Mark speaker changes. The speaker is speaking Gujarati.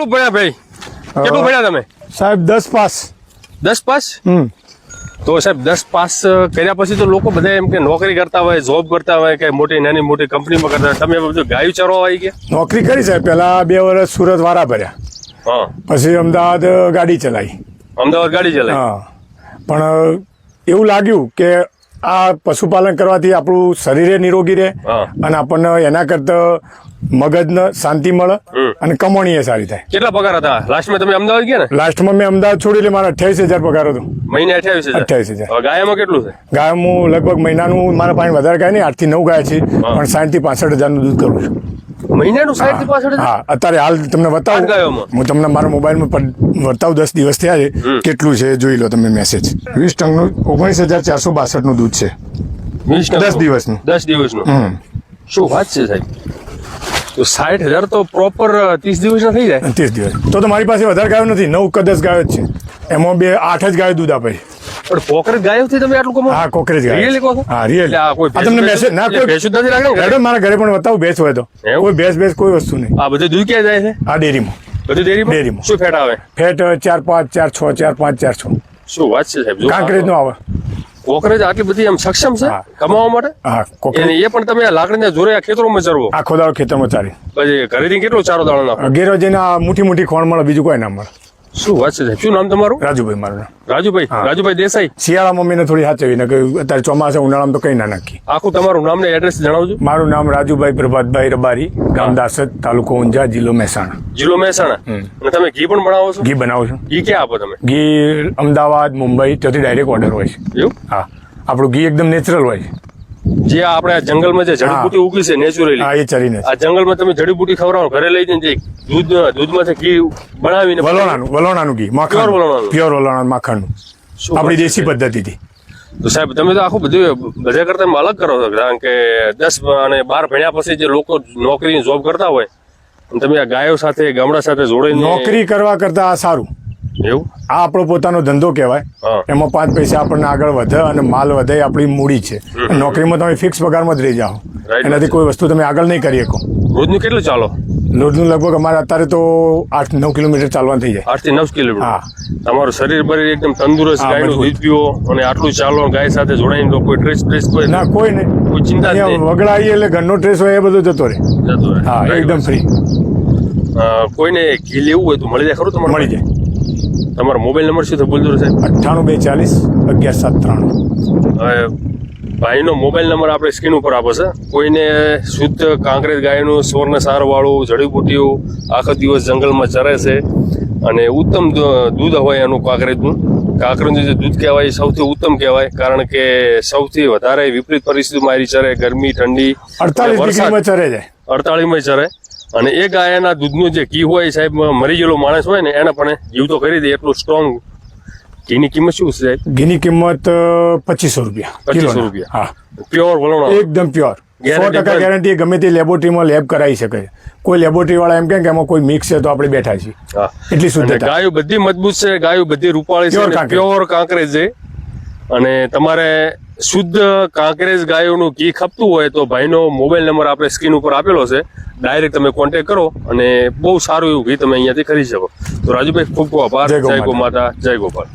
Speaker 1: ભણ્યા ભાઈ? કેટલું ભણ્યા તમે?
Speaker 2: સાહેબ 10 પાસ.
Speaker 1: 10 પાસ? તો સાહેબ 10 પાસ કર્યા પછી તો લોકો બધા એમ કે નોકરી કરતા હોય, જોબ કરતા હોય, કે મોટી નાની મોટી કંપનીમાં કરતા હોય. તમે બધું ગાયું ચરવા આવી ગયા?
Speaker 2: નોકરી કરી સાહેબ. પહેલા 2 વર્ષ સુરત વારા ભર્યા,
Speaker 1: હા.
Speaker 2: પછી અમદાવાદ ગાડી ચલાવી.
Speaker 1: અમદાવાદ ગાડી ચલાવી?
Speaker 2: હા. પણ એવું લાગ્યું કે આ પશુપાલન કરવાથી આપણું શરીરે નિરોગી રહે
Speaker 1: હા.
Speaker 2: અને આપણને એના કરતા મગજને શાંતિ મળે અને કમાણી એ સારી થાય.
Speaker 1: કેટલા પગાર હતા લાસ્ટમાં તમે અમદાવાદ ગયા ને?
Speaker 2: લાસ્ટમાં મેં અમદાવાદ છોડી એટલે મારા 28,000 પગાર હતો.
Speaker 1: મહિને 28,000?
Speaker 2: 28,000.
Speaker 1: હવે ગાયમાં કેટલું છે?
Speaker 2: ગાય હું લગભગ મહિનાનું મારા પાસે વધારે ગાય નહીં, 8 થી 9 ગાય છે, પણ 60 થી 65,000 નું દૂધ કરું છું.
Speaker 1: મહિનાનું 60 થી 65,000?
Speaker 2: હા. અત્યારે હાલ તમને બતાવું, હું તમને મારા મોબાઈલમાં બતાવું. 10 દિવસ થયા છે, કેટલું છે જોઈ લો તમે મેસેજ. 20 ટનનું 19,462 નું દૂધ છે. 10 દિવસનું.
Speaker 1: 10 દિવસનું? શું વાત છે સાહેબ! તો 60,000 તો પ્રોપર 30 દિવસના થઈ જાય?
Speaker 2: 30 દિવસ. તો મારી પાસે વધારે ગાયો નથી, 9 કે 10 ગાયો જ છે. એમાં 8 જ ગાયો દૂધ આપે છે.
Speaker 1: પણ કોકરેજ ગાયોથી તમે આટલું કમાવો?
Speaker 2: હા, કોકરેજ ગાય.
Speaker 1: રિયલી કહો છો?
Speaker 2: હા, રિયલી.
Speaker 1: આ કોઈ
Speaker 2: તમને મેસેજ ના કોઈ
Speaker 1: ભેંસ નથી રાખે?
Speaker 2: રેડો મારા ઘરે પણ બતાવું ભેંસ હોય તો. કોઈ ભેંસ કોઈ વસ્તુ નહીં.
Speaker 1: આ બધું દૂધ ક્યાં જાય છે?
Speaker 2: આ ડેરીમાં.
Speaker 1: બધું ડેરીમાં?
Speaker 2: ડેરીમાં.
Speaker 1: શું ફેટ આવે?
Speaker 2: ફેટ 4, 5, 4, 6, 4, 5, 4, 6.
Speaker 1: શું વાત છે સાહેબ!
Speaker 2: કાંકરેજ નો આવે.
Speaker 1: કોકરેજ આટલી બધી એમ સક્ષમ છે કમાવા માટે?
Speaker 2: હા, કોકરેજ.
Speaker 1: એ પણ તમે લાકડીના જોરે આ ખેતરોમાં ચરવો?
Speaker 2: આખો દાડો ખેતરમાં ચાલી.
Speaker 1: પછી ઘરેથી કેટલો ચારો દાણો નાખો?
Speaker 2: ઘેરો જઈને મોટી ખોણ મળે, બીજું કોઈ ના મળે.
Speaker 1: શું વાત છે સાહેબ! શું નામ તમારું?
Speaker 2: રાજુભાઈ મારું નામ.
Speaker 1: રાજુભાઈ? રાજુભાઈ દેસાઈ?
Speaker 2: શિયાળામાં મમ્મીને થોડી સાચવી ને અત્યારે ચોમાસા ઉનાળામાં તો કઈ ના નાખી.
Speaker 1: આખું તમારું નામ ને એડ્રેસ જણાવજો.
Speaker 2: મારું નામ રાજુભાઈ પ્રભાતભાઈ રબારી, ગામ દાસદ, તાલુકો ઊંઝા, જિલ્લો મહેસાણા.
Speaker 1: જિલ્લો મહેસાણા? અને તમે ઘી પણ બનાવો છો?
Speaker 2: ઘી બનાવું છું.
Speaker 1: ઘી ક્યાં આપો તમે?
Speaker 2: ઘી અમદાવાદ, મુંબઈ, ત્યાંથી ડાયરેક્ટ ઓર્ડર હોય છે.
Speaker 1: એવું?
Speaker 2: હા. આપણું ઘી એકદમ નેચરલ હોય છે.
Speaker 1: જે આપણે આ જંગલમાં જે જડીબુટી ઉગી છે નેચરલી,
Speaker 2: હા, એ ચરીને.
Speaker 1: આ જંગલમાં તમે જડીબુટી ખવડાવો, ઘરે લઈ જઈને દૂધમાંથી ઘી બનાવીને
Speaker 2: વલોણાનું ઘી, માખણ, પ્યોર વલોણાનું માખણનું, આપણી દેશી પદ્ધતિથી.
Speaker 1: તો સાહેબ તમે તો આખું બધું બધા કરતા અલગ કરો છો, કારણ કે 10 અને 12 ભણ્યા પછી જે લોકો નોકરી જોબ કરતા હોય, તમે આ ગાયો સાથે ગામડા સાથે જોડીને
Speaker 2: નોકરી કરવા કરતા આ સારું.
Speaker 1: એવું?
Speaker 2: આ આપણો પોતાનો ધંધો કહેવાય. એમાં 5 પૈસા આપણને આગળ વધે અને માલ વધે, આપણી મૂડી છે. નોકરીમાં તમે ફિક્સ પગારમાં જ રહી જાઓ, એનાથી કોઈ વસ્તુ તમે આગળ નહીં કરી શકો.
Speaker 1: રોજનું કેટલું ચાલો?
Speaker 2: રોજનું લગભગ અમારે અત્યારે તો 8-9 કિલોમીટર ચાલવાનું થઈ જાય.
Speaker 1: 8 થી 9 કિલોમીટર?
Speaker 2: હા.
Speaker 1: તમારું શરીર બરી એકદમ તંદુરસ્ત, ગાયનું દૂધ પીવો અને આટલું ચાલો, ગાય સાથે જોડાઈને તો કોઈ સ્ટ્રેસ કોઈ
Speaker 2: ના, કોઈ નહીં,
Speaker 1: કોઈ ચિંતા નહીં.
Speaker 2: વગડાઈએ એટલે ઘરનો સ્ટ્રેસ હોય એ બધો જતો રહે. હા, એકદમ ફ્રી.
Speaker 1: કોઈને ઘી લેવું હોય તો મળી જાય ખરું? તમારે
Speaker 2: મળી જાય.
Speaker 1: તમારો મોબાઈલ નંબર શું તો બોલજો સાહેબ?
Speaker 2: 98 240 11 793.
Speaker 1: હવે ભાઈનો મોબાઈલ નંબર આપણે સ્ક્રીન ઉપર આપો છે. કોઈને શુદ્ધ કાંકરેજ ગાયનું સ્વર્ણ સારવાળું જડીબુટીઓ આખો દિવસ જંગલમાં ચરે છે અને ઉત્તમ દૂધ હોય એનું કાંકરેજનું જે દૂધ કહેવાય સૌથી ઉત્તમ કહેવાય, કારણ કે સૌથી વધારે વિપરીત પરિસ્થિતિમાં આવી ચરે, ગરમી ઠંડી
Speaker 2: 48 ડિગ્રીમાં ચરે જાય.
Speaker 1: 48માં ચરે. અને એ ગાયના દૂધનું જે ઘી હોય સાહેબ, મરી ગયેલો માણસ હોય ને એને પણ જીવતો કરી દે એટલું સ્ટ્રોંગ. ઘીની કિંમત શું છે સાહેબ?
Speaker 2: ઘીની કિંમત 2500 રૂપિયા.
Speaker 1: 2500 રૂપિયા?
Speaker 2: હા.
Speaker 1: પ્યોર વલોણા?
Speaker 2: એકદમ પ્યોર, 100% ગેરંટી. ગમે તે લેબોરેટરીમાં લેબ કરાવી શકે. કોઈ લેબોરેટરી વાળા એમ કે એમાં કોઈ મિક્સ છે તો આપણે બેઠા છીએ. એટલી શુદ્ધતા.
Speaker 1: ગાયો બધી મજબૂત છે, ગાયો બધી રૂપાળી છે, પ્યોર કાંકરેજ છે. અને તમારે શુદ્ધ કાંકરેજ ગાયોનું ઘી ખપતું હોય તો ભાઈનો મોબાઈલ નંબર આપણે સ્ક્રીન ઉપર આપેલો છે. ડાયરેક્ટ તમે કોન્ટેક્ટ કરો અને બહુ સારું એવું ઘી તમે અહીંયાથી ખરીદી શકો. તો રાજુભાઈ ખૂબ ખૂબ આભાર. જય ગો માતા, જય ગોપાલ.